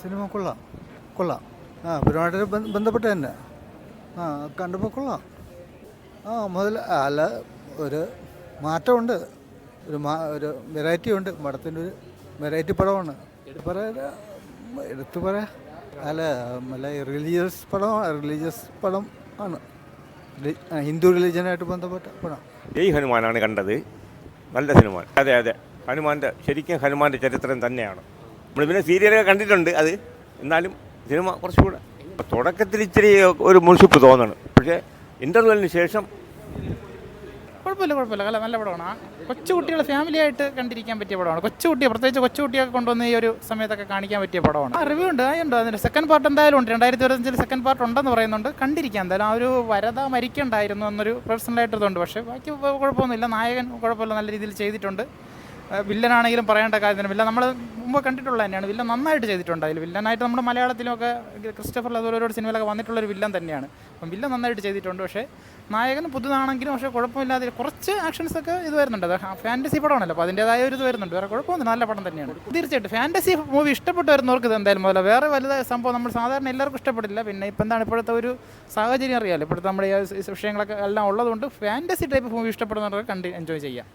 Cinema കൊള്ളാം കൊള്ളാം. പരിപാടിയിൽ ബന്ധപ്പെട്ട് തന്നെ കണ്ടപ്പോൾ കൊള്ളാം. മുതൽ അല്ല, ഒരു മാറ്റമുണ്ട്, ഒരു വെറൈറ്റി ഉണ്ട്. പടത്തിൻ്റെ ഒരു വെറൈറ്റി പടമാണ്. എടുത്തു പറയാ അല്ല റിലീജിയസ് പടം ആണ്. ഹിന്ദു റിലീജിയനായിട്ട് ബന്ധപ്പെട്ട പടം. ജയ് ഹനുമാനാണ് കണ്ടത്. നല്ല സിനിമ. അതെ അതെ, ശരിക്കും ഹനുമാൻ്റെ ചരിത്രം തന്നെയാണ്. നമ്മൾ പിന്നെ സീരിയലൊക്കെ കണ്ടിട്ടുണ്ട് അത്. എന്നാലും സിനിമ കുറച്ചുകൂടെ തുടക്കത്തിൽ ഇച്ചിരി ഒരു മുൻഷിപ്പ് തോന്നണം. പക്ഷേ ഇൻ്റർവെല്ലിന് ശേഷം കുഴപ്പമില്ല. നല്ല പടമാണ്. കൊച്ചുകുട്ടികൾ ഫാമിലിയായിട്ട് കണ്ടിരിക്കാൻ പറ്റിയ പടമാണ്. പ്രത്യേകിച്ച് കൊച്ചുകുട്ടിയൊക്കെ കൊണ്ടുവന്ന് ഈ ഒരു സമയത്തൊക്കെ കാണിക്കാൻ പറ്റിയ പടമാണ്. റിവ്യൂ ഉണ്ട്, അതിൻ്റെ സെക്കൻഡ് പാർട്ട് എന്തായാലും ഉണ്ട്. 2025 സെക്കൻഡ് പാർട്ട് ഉണ്ടെന്ന് പറയുന്നുണ്ട്. കണ്ടിരിക്കാം എന്തായാലും. ആ ഒരു വരദ മരിക്കണ്ടായിരുന്നു എന്നൊരു പേഴ്സണലായിട്ടതുണ്ട്. പക്ഷേ ബാക്കി കുഴപ്പമൊന്നുമില്ല. നായകൻ കുഴപ്പമില്ല, നല്ല രീതിയിൽ ചെയ്തിട്ടുണ്ട്. വില്ലനാണെങ്കിലും പറയേണ്ട കാര്യം, വില്ലൻ നമ്മൾ മുമ്പ് കണ്ടിട്ടുള്ള തന്നെയാണ്. വില്ലൻ നന്നായിട്ട് ചെയ്തിട്ടുണ്ട്. അതിൽ വില്ലനായിട്ട് നമ്മുടെ മലയാളത്തിലൊക്കെ ക്രിസ്റ്റഫർ അതുപോലൊരു സിനിമയിലൊക്കെ വന്നിട്ടുള്ളൊരു വില്ലൻ തന്നെയാണ്. അപ്പം വില്ലൻ നന്നായിട്ട് ചെയ്തിട്ടുണ്ട്. പക്ഷേ നായകൻ പുതുതാണെങ്കിലും പക്ഷേ കുഴപ്പമില്ലാതെ കുറച്ച് ആക്ഷൻസൊക്കെ ഇത് വരുന്നുണ്ട്. അത് ഫാൻറ്റസി പടമാണല്ലോ, അപ്പോൾ അതിൻ്റേതായ ഒരു ഇത് വരുന്നുണ്ട്. വേറെ കുഴപ്പമൊന്നുമില്ല, നല്ല പടം തന്നെയാണ്. തീർച്ചയായിട്ടും ഫാൻറ്റസി മൂവി ഇഷ്ടപ്പെട്ട് വരുന്നവർക്ക് ഇത് എന്തായാലും പോലെ വേറെ വലുതായ സംഭവം നമ്മൾ സാധാരണ എല്ലാവർക്കും ഇഷ്ടപ്പെടില്ല. പിന്നെ ഇപ്പം എന്താണ് ഇപ്പോഴത്തെ ഒരു സാഹചര്യം അറിയാമല്ലോ. ഇപ്പോഴത്തെ നമ്മുടെ ഈ വിഷയങ്ങളൊക്കെ എല്ലാം ഉള്ളതുകൊണ്ട് ഫാൻറ്റസി ടൈപ്പ് മൂവി ഇഷ്ടപ്പെടുന്നവർക്ക് കണ്ട് എൻജോയ് ചെയ്യാം.